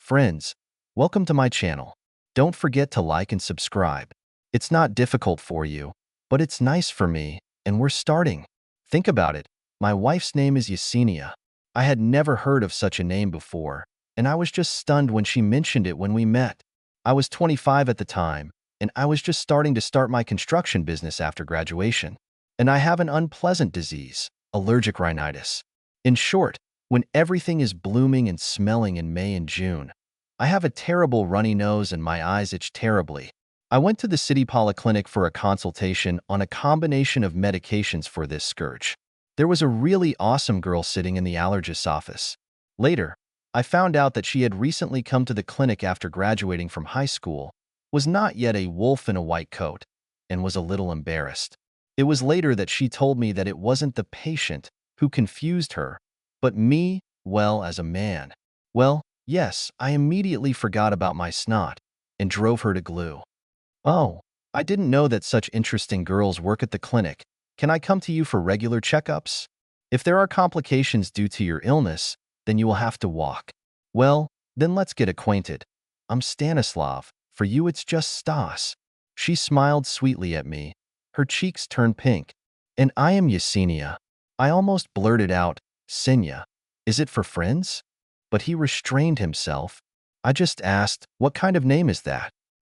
Friends, welcome to my channel. Don't forget to like and subscribe. It's not difficult for you, but it's nice for me, and we're starting. Think about it. My wife's name is Yesenia. I had never heard of such a name before, and I was just stunned when she mentioned it when we met. I was 25 at the time, and I was just starting to start my construction business after graduation. And I have an unpleasant disease, allergic rhinitis. In short, when everything is blooming and smelling in May and June, I have a terrible runny nose and my eyes itch terribly. I went to the city polyclinic for a consultation on a combination of medications for this scourge. There was a really awesome girl sitting in the allergist's office. Later, I found out that she had recently come to the clinic after graduating from high school, was not yet a wolf in a white coat, and was a little embarrassed. It was later that she told me that it wasn't the patient who confused her, but me, well, as a man. Well, yes, I immediately forgot about my snot and drove her to glue. Oh, I didn't know that such interesting girls work at the clinic. Can I come to you for regular checkups? If there are complications due to your illness, then you will have to walk. Well, then let's get acquainted. I'm Stanislav. For you it's just Stas. She smiled sweetly at me. Her cheeks turned pink. And I am Yesenia. I almost blurted out, Senya. Is it for friends? But he restrained himself. I just asked, what kind of name is that?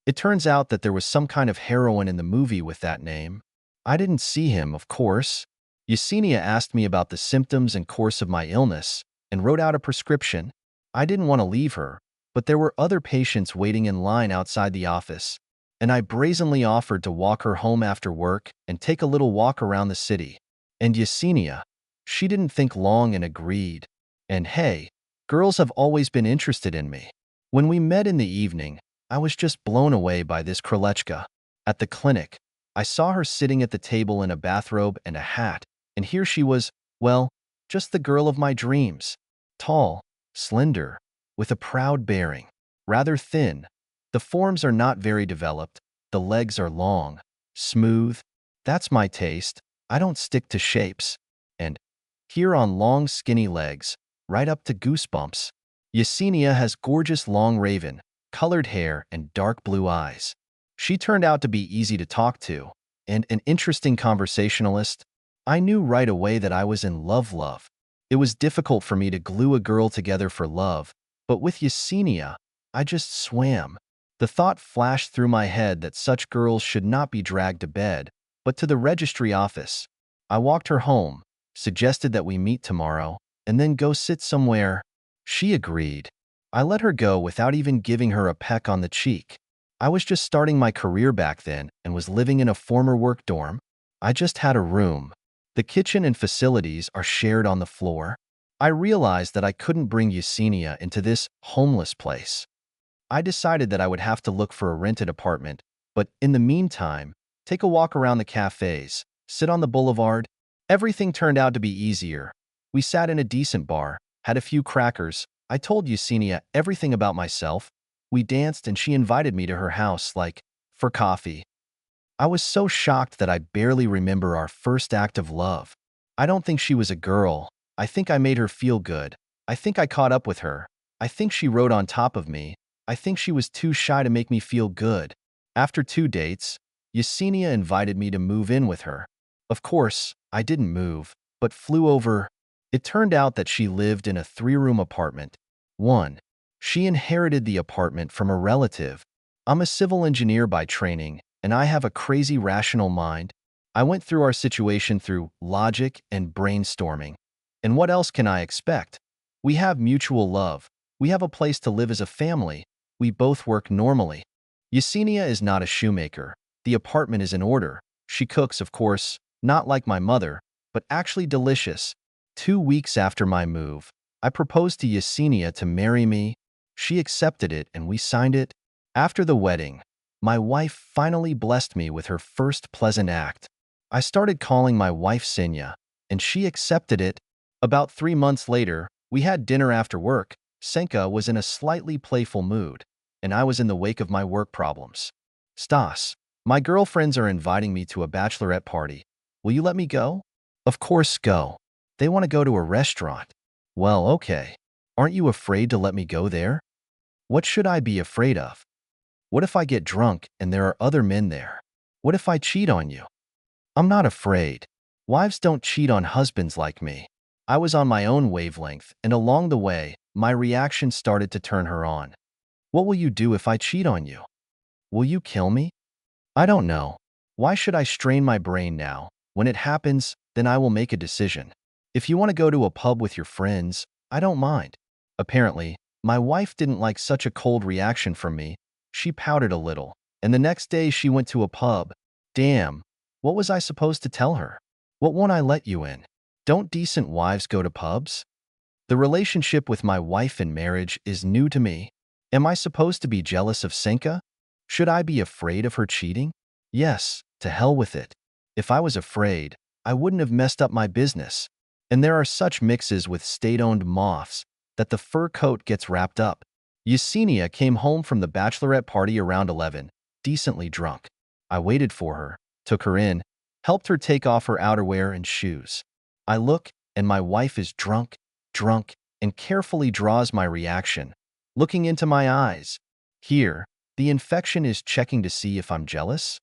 It turns out that there was some kind of heroine in the movie with that name. I didn't see him, of course. Yesenia asked me about the symptoms and course of my illness and wrote out a prescription. I didn't want to leave her, but there were other patients waiting in line outside the office, and I brazenly offered to walk her home after work and take a little walk around the city. And Yesenia, she didn't think long and agreed. And hey, girls have always been interested in me. When we met in the evening, I was just blown away by this Krolechka. At the clinic, I saw her sitting at the table in a bathrobe and a hat, and here she was, well, just the girl of my dreams. Tall, slender, with a proud bearing, rather thin. The forms are not very developed, the legs are long, smooth. That's my taste. I don't stick to shapes. And here on long skinny legs, right up to goosebumps. Yesenia has gorgeous long raven, colored hair and dark blue eyes. She turned out to be easy to talk to, and an interesting conversationalist. I knew right away that I was in love. It was difficult for me to glue a girl together for love, but with Yesenia, I just swam. The thought flashed through my head that such girls should not be dragged to bed, but to the registry office. I walked her home, suggested that we meet tomorrow, and then go sit somewhere. She agreed. I let her go without even giving her a peck on the cheek. I was just starting my career back then and was living in a former work dorm. I just had a room. The kitchen and facilities are shared on the floor. I realized that I couldn't bring Yesenia into this homeless place. I decided that I would have to look for a rented apartment, but in the meantime, take a walk around the cafes, sit on the boulevard. Everything turned out to be easier. We sat in a decent bar, had a few crackers. I told Yesenia everything about myself. We danced and she invited me to her house, like, for coffee. I was so shocked that I barely remember our first act of love. I don't think she was a girl. I think I made her feel good. I think I caught up with her. I think she rode on top of me. I think she was too shy to make me feel good. After 2 dates, Yesenia invited me to move in with her. Of course, I didn't move, but flew over. It turned out that she lived in a 3-room apartment. 1. She inherited the apartment from a relative. I'm a civil engineer by training, and I have a crazy rational mind. I went through our situation through logic and brainstorming. And what else can I expect? We have mutual love. We have a place to live as a family. We both work normally. Yesenia is not a shoemaker. The apartment is in order. She cooks, of course, not like my mother, but actually delicious. 2 weeks after my move, I proposed to Yesenia to marry me. She accepted it and we signed it. After the wedding, my wife finally blessed me with her first pleasant act. I started calling my wife Senya, and she accepted it. About 3 months later, we had dinner after work. Senka was in a slightly playful mood, and I was in the wake of my work problems. Stas, my girlfriends are inviting me to a bachelorette party. Will you let me go? Of course, go. They want to go to a restaurant. Well, okay. Aren't you afraid to let me go there? What should I be afraid of? What if I get drunk and there are other men there? What if I cheat on you? I'm not afraid. Wives don't cheat on husbands like me. I was on my own wavelength, and along the way, my reaction started to turn her on. What will you do if I cheat on you? Will you kill me? I don't know. Why should I strain my brain now? When it happens, then I will make a decision. If you want to go to a pub with your friends, I don't mind. Apparently, my wife didn't like such a cold reaction from me. She pouted a little, and the next day she went to a pub. Damn, what was I supposed to tell her? What won't I let you in? Don't decent wives go to pubs? The relationship with my wife in marriage is new to me. Am I supposed to be jealous of Senka? Should I be afraid of her cheating? Yes, to hell with it. If I was afraid, I wouldn't have messed up my business. And there are such mixes with state-owned moths that the fur coat gets wrapped up. Yesenia came home from the bachelorette party around 11, decently drunk. I waited for her, took her in, helped her take off her outerwear and shoes. I look, and my wife is drunk, and carefully draws my reaction, looking into my eyes. Here, the infection is checking to see if I'm jealous?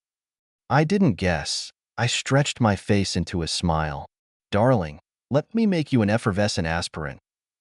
I didn't guess. I stretched my face into a smile. Darling, let me make you an effervescent aspirin.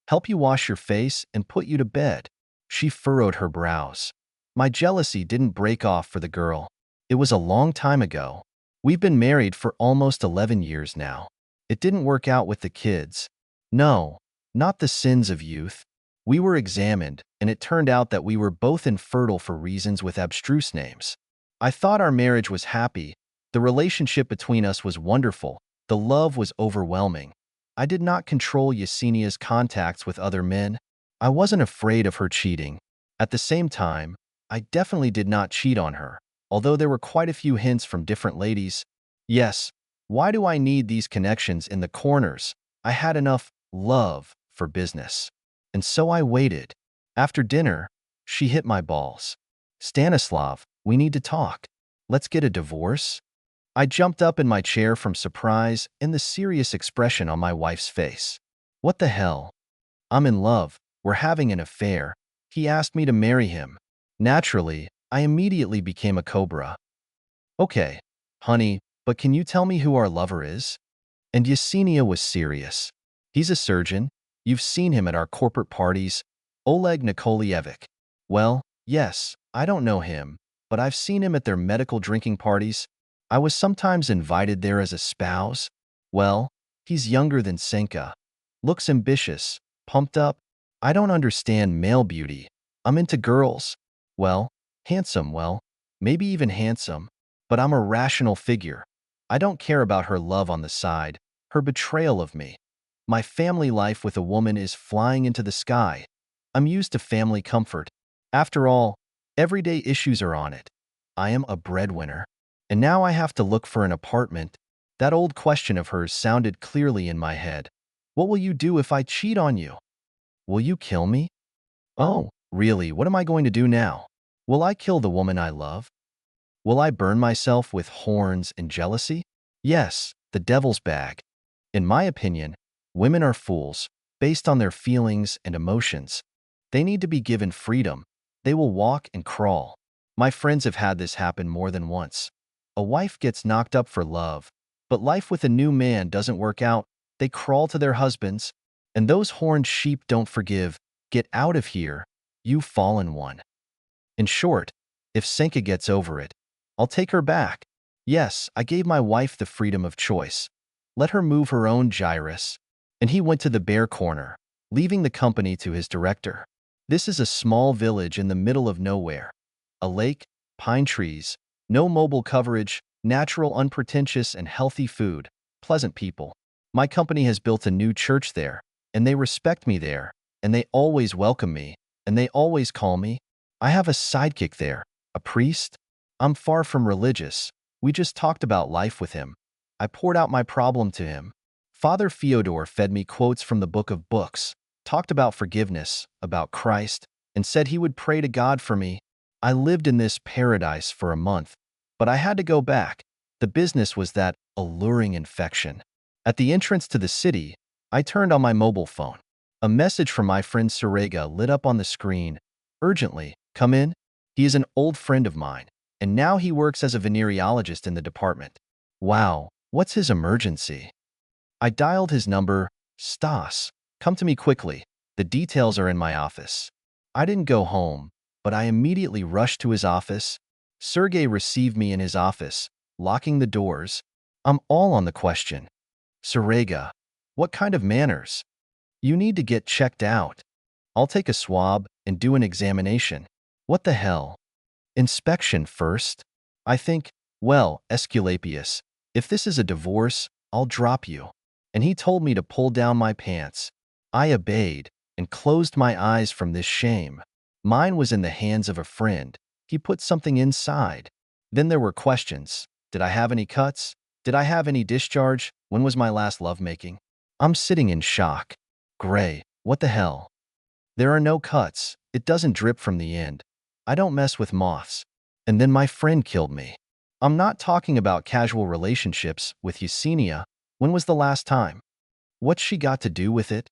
Help you wash your face and put you to bed. She furrowed her brows. My jealousy didn't break off for the girl. It was a long time ago. We've been married for almost 11 years now. It didn't work out with the kids. No, not the sins of youth. We were examined, and it turned out that we were both infertile for reasons with abstruse names. I thought our marriage was happy. The relationship between us was wonderful. The love was overwhelming. I did not control Yesenia's contacts with other men. I wasn't afraid of her cheating. At the same time, I definitely did not cheat on her, although there were quite a few hints from different ladies. Yes, why do I need these connections in the corners? I had enough love for business. And so I waited. After dinner, she hit my balls. Stanislav, we need to talk. Let's get a divorce? I jumped up in my chair from surprise and the serious expression on my wife's face. What the hell? I'm in love. We're having an affair. He asked me to marry him. Naturally, I immediately became a cobra. Okay, honey, but can you tell me who our lover is? And Yesenia was serious. He's a surgeon. You've seen him at our corporate parties. Oleg Nikolaevich. Well, yes, I don't know him, but I've seen him at their medical drinking parties. I was sometimes invited there as a spouse. Well, he's younger than Senka. Looks ambitious, pumped up. I don't understand male beauty. I'm into girls. Well, handsome, maybe even handsome. But I'm a rational figure. I don't care about her love on the side, her betrayal of me. My family life with a woman is flying into the sky. I'm used to family comfort. After all, everyday issues are on it. I am a breadwinner. And now I have to look for an apartment. That old question of hers sounded clearly in my head. What will you do if I cheat on you? Will you kill me? Oh, really, what am I going to do now? Will I kill the woman I love? Will I burn myself with horns and jealousy? Yes, the devil's bag. In my opinion, women are fools, based on their feelings and emotions. They need to be given freedom. They will walk and crawl. My friends have had this happen more than once. A wife gets knocked up for love, but life with a new man doesn't work out. They crawl to their husbands, and those horned sheep don't forgive. Get out of here, you fallen one. In short, if Senka gets over it, I'll take her back. Yes, I gave my wife the freedom of choice. Let her move her own gyrus. And he went to the bear corner, leaving the company to his director. This is a small village in the middle of nowhere. A lake, pine trees, no mobile coverage, natural, unpretentious, and healthy food, pleasant people. My company has built a new church there, and they respect me there, and they always welcome me, and they always call me. I have a sidekick there, a priest. I'm far from religious. We just talked about life with him. I poured out my problem to him. Father Fyodor fed me quotes from the Book of Books, talked about forgiveness, about Christ, and said he would pray to God for me. I lived in this paradise for a month, but I had to go back. The business was that alluring infection. At the entrance to the city, I turned on my mobile phone. A message from my friend Serega lit up on the screen. Urgently, come in. He is an old friend of mine, and now he works as a venereologist in the department. Wow, what's his emergency? I dialed his number. Stas, come to me quickly. The details are in my office. I didn't go home, but I immediately rushed to his office. Sergey received me in his office, locking the doors. I'm all on the question. Serega, what kind of manners? You need to get checked out. I'll take a swab and do an examination. What the hell? Inspection first? I think, well, Esculapius, if this is a divorce, I'll drop you. And he told me to pull down my pants. I obeyed and closed my eyes from this shame. Mine was in the hands of a friend. He put something inside. Then there were questions. Did I have any cuts? Did I have any discharge? When was my last lovemaking? I'm sitting in shock. Gray, what the hell? There are no cuts. It doesn't drip from the end. I don't mess with moths. And then my friend killed me. I'm not talking about casual relationships with Yesenia. When was the last time? What's she got to do with it?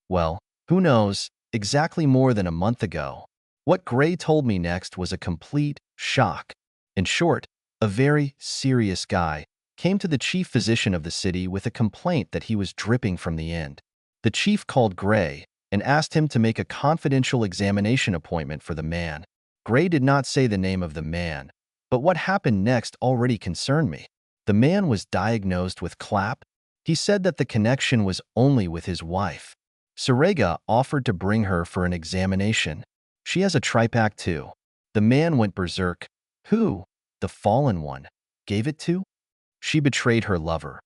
Well, who knows, exactly more than a month ago. What Gray told me next was a complete shock. In short, a very serious guy came to the chief physician of the city with a complaint that he was dripping from the end. The chief called Gray and asked him to make a confidential examination appointment for the man. Gray did not say the name of the man, but what happened next already concerned me. The man was diagnosed with CLAP. He said that the connection was only with his wife. Serega offered to bring her for an examination. She has a tripack too. The man went berserk. Who? The fallen one. Gave it to? She betrayed her lover.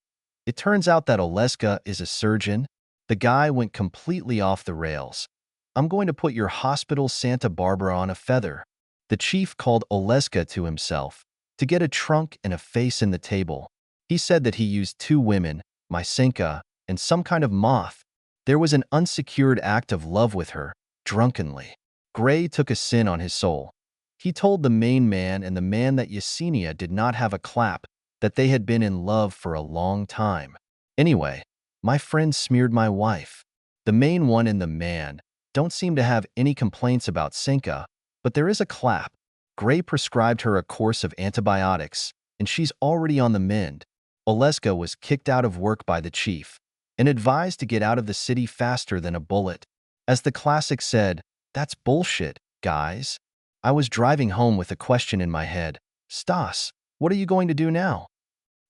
It turns out that Oleska is a surgeon. The guy went completely off the rails. I'm going to put your hospital Santa Barbara on a feather. The chief called Oleska to himself to get a trunk and a face in the table. He said that he used 2 women, Mysenka, and some kind of moth. There was an unsecured act of love with her, drunkenly. Gray took a sin on his soul. He told the main man and the man that Yesenia did not have a clap, that they had been in love for a long time. Anyway, my friend smeared my wife. The main one and the man don't seem to have any complaints about Senka, but there is a clap. Gray prescribed her a course of antibiotics, and she's already on the mend. Oleska was kicked out of work by the chief and advised to get out of the city faster than a bullet. As the classic said, that's bullshit, guys. I was driving home with a question in my head. Stas, what are you going to do now?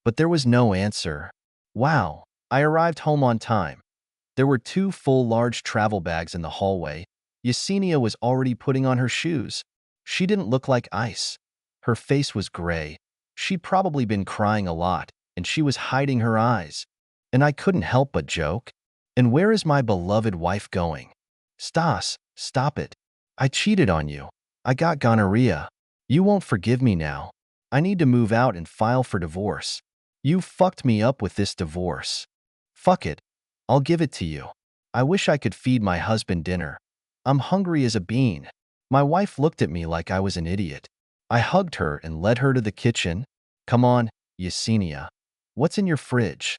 But there was no answer. Wow, I arrived home on time. There were 2 full large travel bags in the hallway. Yesenia was already putting on her shoes. She didn't look like ice. Her face was gray. She'd probably been crying a lot, and she was hiding her eyes. And I couldn't help but joke. And where is my beloved wife going? Stas, stop it. I cheated on you. I got gonorrhea. You won't forgive me now. I need to move out and file for divorce. You fucked me up with this divorce. Fuck it. I'll give it to you. I wish I could feed my husband dinner. I'm hungry as a bean. My wife looked at me like I was an idiot. I hugged her and led her to the kitchen. Come on, Yesenia. What's in your fridge?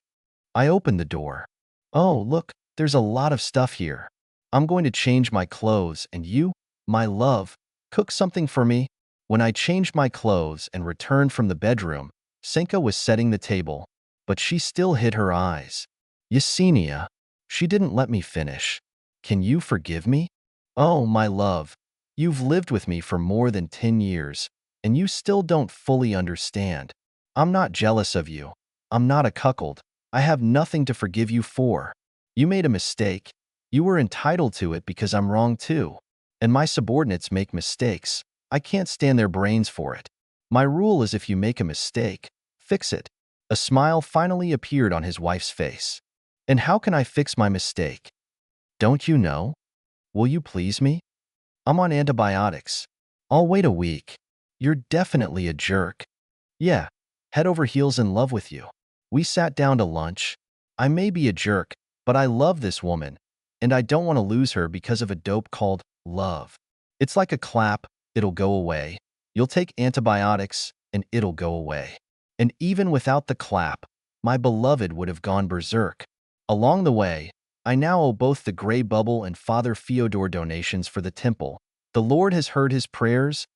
I opened the door. Oh, look, there's a lot of stuff here. I'm going to change my clothes and you, my love, cook something for me. When I changed my clothes and returned from the bedroom, Senka was setting the table, but she still hid her eyes. Yesenia, she didn't let me finish. Can you forgive me? Oh, my love, you've lived with me for more than 10 years, and you still don't fully understand. I'm not jealous of you. I'm not a cuckold. I have nothing to forgive you for. You made a mistake. You were entitled to it because I'm wrong too. And my subordinates make mistakes. I can't stand their brains for it. My rule is if you make a mistake, fix it. A smile finally appeared on his wife's face. And how can I fix my mistake? Don't you know? Will you please me? I'm on antibiotics. I'll wait a week. You're definitely a jerk. Yeah, head over heels in love with you. We sat down to lunch. I may be a jerk, but I love this woman, and I don't want to lose her because of a dope called love. It's like a clap, it'll go away. You'll take antibiotics, and it'll go away. And even without the clap, my beloved would have gone berserk. Along the way, I now owe both the Gray Bubble and Father Fyodor donations for the temple. The Lord has heard his prayers